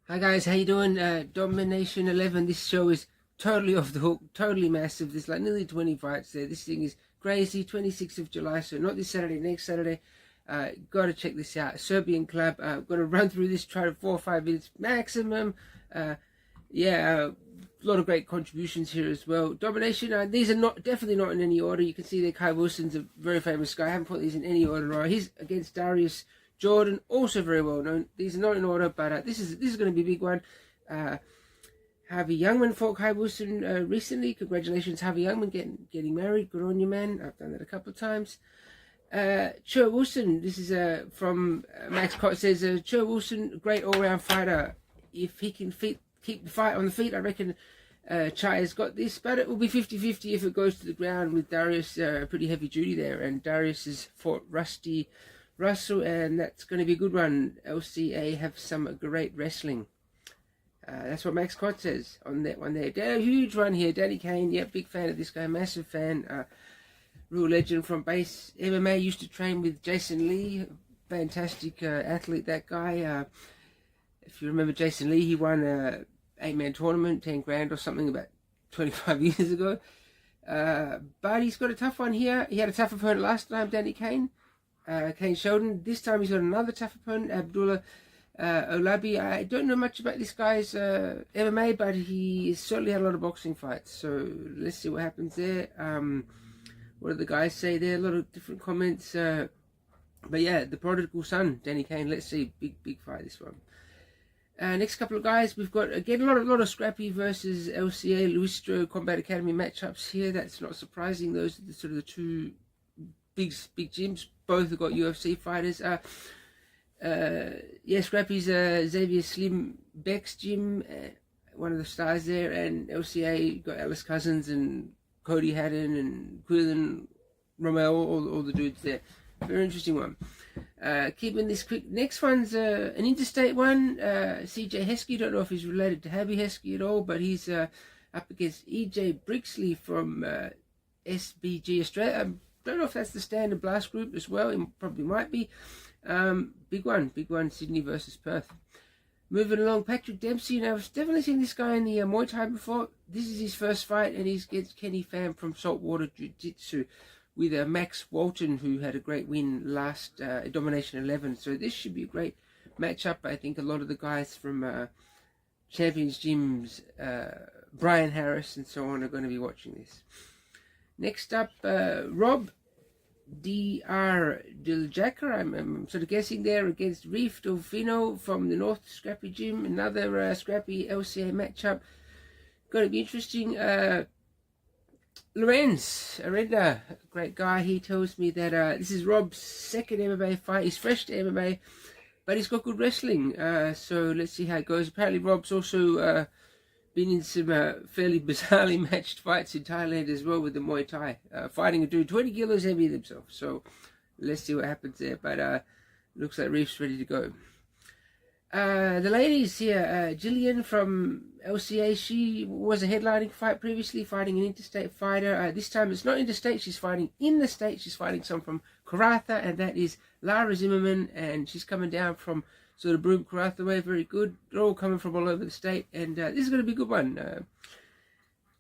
Hi guys, how you doing? Dmma11. This show is totally off the hook, totally massive. There's like nearly 20 fights there. This thing is crazy. 26th of July, so not this Saturday, next Saturday. Gotta check this out. Serbian Club. Gonna run through this, try to 4 or 5 minutes maximum. A lot of great contributions here as well. Domination. These are definitely not in any order. You can see there, Kai Wilson's a very famous guy. I haven't put these in any order. Right, he's against Darius Jordan, also very well known. These are not in order, but this is going to be a big one. Harvey Youngman fought Kai Wilson recently. Congratulations, Harvey Youngman, getting married. Good on you, man. I've done that a couple of times. Chur Wilson, this is from Max Kot, says Chur Wilson, great all-round fighter. If he can keep the fight on the feet, I reckon Chai has got this, but it will be 50-50 if it goes to the ground with Darius. Pretty heavy duty there, and Darius has fought Rousseau, and that's going to be a good one. LCA have some great wrestling. That's what Max Kot says on that one there. A huge one here. Danny Caiden, yeah, big fan of this guy, massive fan. Real legend from base MMA, used to train with Jason Lee, fantastic athlete, that guy. If you remember Jason Lee, he won a 8-man tournament, 10 grand or something about 25 years ago. But he's got a tough one here. He had a tough opponent last time, Danny Caiden. Kane Sheldon. This time he's got another tough opponent, Abdullah Olabi. I don't know much about this guy's MMA, but he certainly had a lot of boxing fights. So let's see what happens there. What do the guys say there? A lot of different comments. But yeah, the prodigal son, Danny Caiden. Let's see, big fight this one. Next couple of guys, we've got again a lot of Scrappy versus LCA Luistro Combat Academy matchups here. That's not surprising. Those are sort of the two big gyms. Both have got UFC fighters. Scrappy's Xavier Slim Beck's gym, one of the stars there, and LCA got Alice Cousins and Cody Haddon and Quillen Romel, all the dudes there. Very interesting one. Keeping this quick. Next one's an interstate one. CJ Heskey. Don't know if he's related to Habby Heskey at all, but he's up against EJ Brixley from SBG Australia. Don't know if that's the standard blast group as well. It probably might be. Big one. Sydney versus Perth. Moving along, Patrick Dempsey. Now, I've definitely seen this guy in the Muay Thai before. This is his first fight, and he's against Kenny Pham from Saltwater Jiu-Jitsu with Max Walton, who had a great win last Dmma11. So this should be a great matchup. I think a lot of the guys from Champions Gyms, Brian Harris and so on, are going to be watching this. Next up, Rob D.R. Diljaka, I'm sort of guessing there, against Reef Delfino from the North Scrappy Gym. Another Scrappy LCA matchup. Going to be interesting. Lorenz Araneda, great guy. He tells me that this is Rob's second MMA fight. He's fresh to MMA, but he's got good wrestling. So let's see how it goes. Apparently Rob's also been in some fairly bizarrely matched fights in Thailand as well with the Muay Thai, fighting a dude 20 kilos heavier than himself. So let's see what happens there. But looks like Reef's ready to go. The ladies here, Jillian from LCA, she was a headlining fight previously, fighting an interstate fighter. This time it's not interstate, she's fighting in the state. She's fighting someone from Karatha, and that is Lara Zimmerman, and she's coming down from sort of Broome Karatha way. Very good. They're all coming from all over the state, and this is going to be a good one.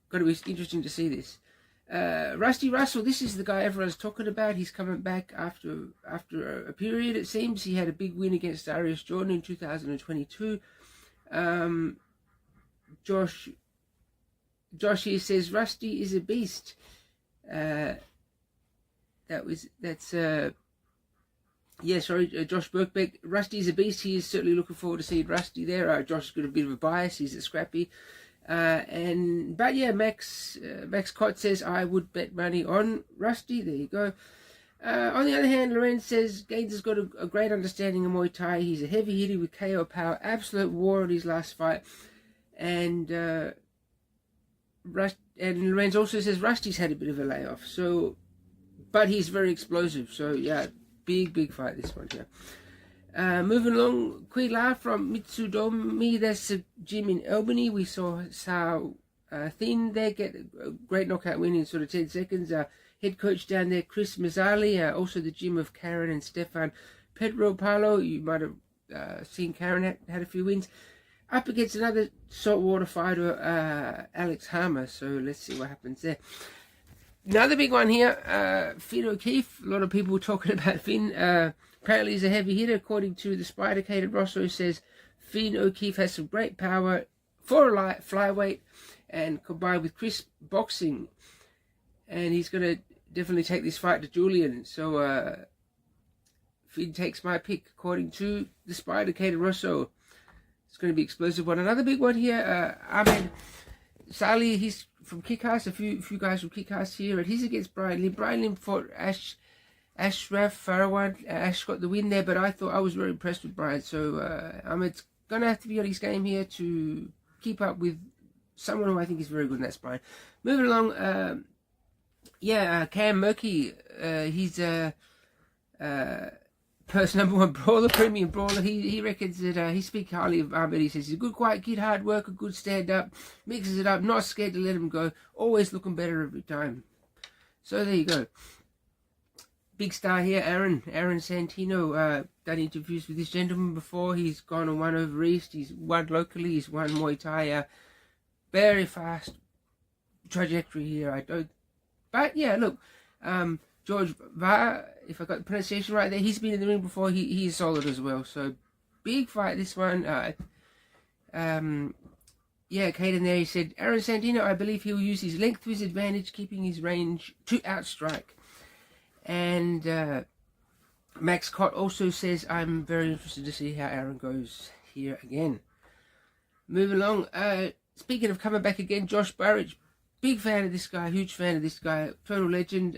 Going to be interesting to see this. Rusty Russell, this is the guy everyone's talking about. He's coming back after a period, it seems. He had a big win against Darius Jordan in 2022. Josh here says Rusty is a beast. Josh Birkbeck. Rusty is a beast. He is certainly looking forward to seeing Rusty there. Josh has got a bit of a bias. He's a Scrappy. But yeah, Max Kot says I would bet money on Rusty. There you go. On the other hand, Lorenz says Gaines has got a great understanding of Muay Thai. He's a heavy hitter with KO power, absolute war in his last fight. And Lorenz also says Rusty's had a bit of a layoff. So, but he's very explosive. So yeah, big fight this one here. Moving along, Kui La from Mitsudomi, that's a gym in Albany. We saw Sao Thin there get a great knockout win in sort of 10 seconds. Head coach down there, Chris Mazzali, also the gym of Karen and Stefan Pedro Paulo. You might have seen Karen had a few wins. up against another saltwater fighter, Alex Harmer. So let's see what happens there. Another big one here, Finn O'Keefe. A lot of people talking about Finn. Apparently he's a heavy hitter, according to the Spider. Kade Rousseau says Finn O'Keefe has some great power for a light flyweight and combined with crisp boxing. And he's going to definitely take this fight to Julian. So Finn takes my pick, according to the Spider, Kade Rousseau. It's going to be explosive one. Another big one here, Ahmed Salih. He's from Kickass. A few guys from Kickass here, and he's against Brian Lim. Brian Lim fought Ashraf Farwan. Ash got the win there, but I thought I was very impressed with Brian. So Ahmed's going to have to be on his game here to keep up with someone who I think is very good, and that's Brian. Moving along, Cam Merky. He's Perth's #1 brawler, premium brawler. He reckons that he speaks highly of Ahmed. He says he's a good, quiet kid, hard worker, good stand up, mixes it up, not scared to let him go, always looking better every time. So there you go. Big star here, Aaron Santino. Done interviews with this gentleman before. He's gone and won over East. He's won locally. He's won Muay Thai. Very fast trajectory here. But yeah, look, George Va, if I got the pronunciation right there, he's been in the ring before. He's solid as well. So big fight, this one. Caiden there, he said, Aaron Santino, I believe he'll use his length to his advantage, keeping his range to outstrike. And Max Kot also says, I'm very interested to see how Aaron goes here again. Moving along, speaking of coming back again, Josh Burridge, big fan of this guy, huge fan of this guy, total legend.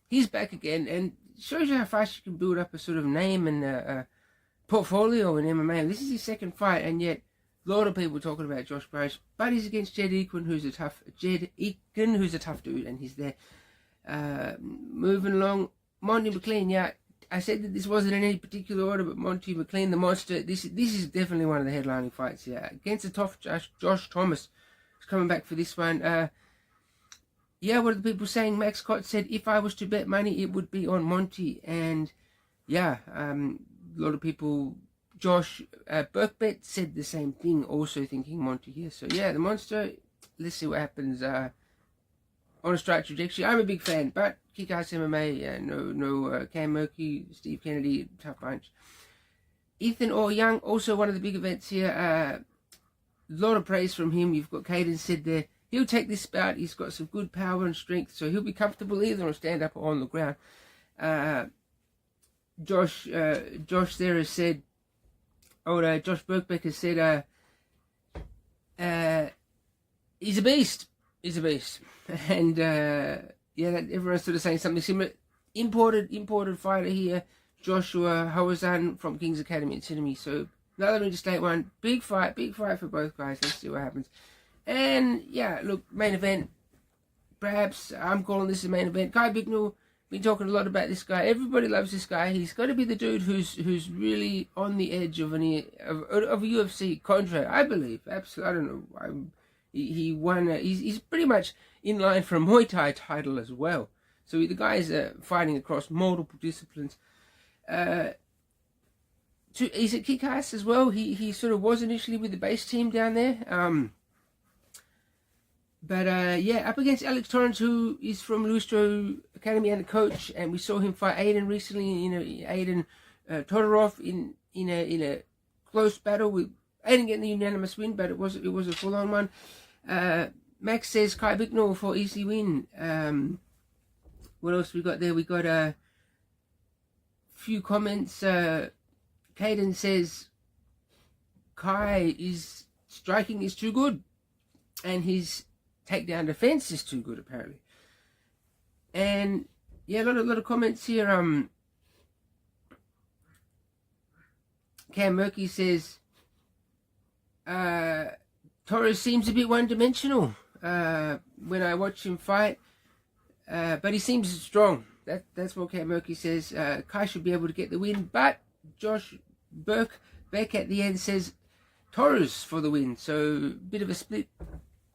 He's back again, and shows you how fast you can build up a sort of name and portfolio in MMA. And this is his second fight, and yet a lot of people talking about Josh Burridge. But he's against Jed Eakin, who's a tough dude, and he's there. Moving along, Monty McLean. Yeah, I said that this wasn't in any particular order, but Monty McLean, the monster. This is definitely one of the headlining fights here against the tough Josh Thomas. He's coming back for this one. Yeah, what are the people saying? Max Kot said, if I was to bet money, it would be on Monty. And yeah, a lot of people, Josh Birkbeck said the same thing, also thinking Monty here. So yeah, the monster, let's see what happens on a strike trajectory. I'm a big fan, but Kick-Ass MMA, no Cam Merky, Steve Kennedy, tough bunch. Ethan Orr Young, also one of the big events here. A lot of praise from him. You've got Caiden said there. He'll take this bout. He's got some good power and strength, so he'll be comfortable either on stand up or on the ground. Josh there has said, Josh Birkbeck has said, he's a beast. He's a beast. And everyone's sort of saying something similar. Imported fighter here, Joshua Hawazan from King's Academy in Sydney. So another interstate one. Big fight for both guys. Let's see what happens. And yeah, look, main event. Perhaps I'm calling this a main event. Kai Bignell, been talking a lot about this guy. Everybody loves this guy. He's got to be the dude who's really on the edge of a UFC contract, I believe. Absolutely, I don't know. He won. He's pretty much in line for a Muay Thai title as well. So the guy is fighting across multiple disciplines. He's at Kick-Ass as well. He sort of was initially with the base team down there. But up against Alex Torrance, who is from Rousseau Academy and a coach, and we saw him fight Aydan recently. Aydan Todoroff in a close battle with Aydan getting the unanimous win, but it was a full-on one. Max says Kai Bignell for easy win. What else we got there? We got a few comments. Caiden says Kai is striking is too good, and his takedown defense is too good apparently. And yeah, a lot of comments here. Cam Merky says Torres seems a bit one-dimensional when I watch him fight, but he seems strong. That's what Cam Merky says. Kai should be able to get the win, but Josh Birkbeck at the end says Torres for the win. So bit of a split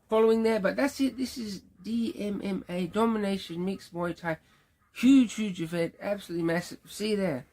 following there, but that's it. This is DMMA Domination Mixed Muay Thai. Huge event, absolutely massive. See you there.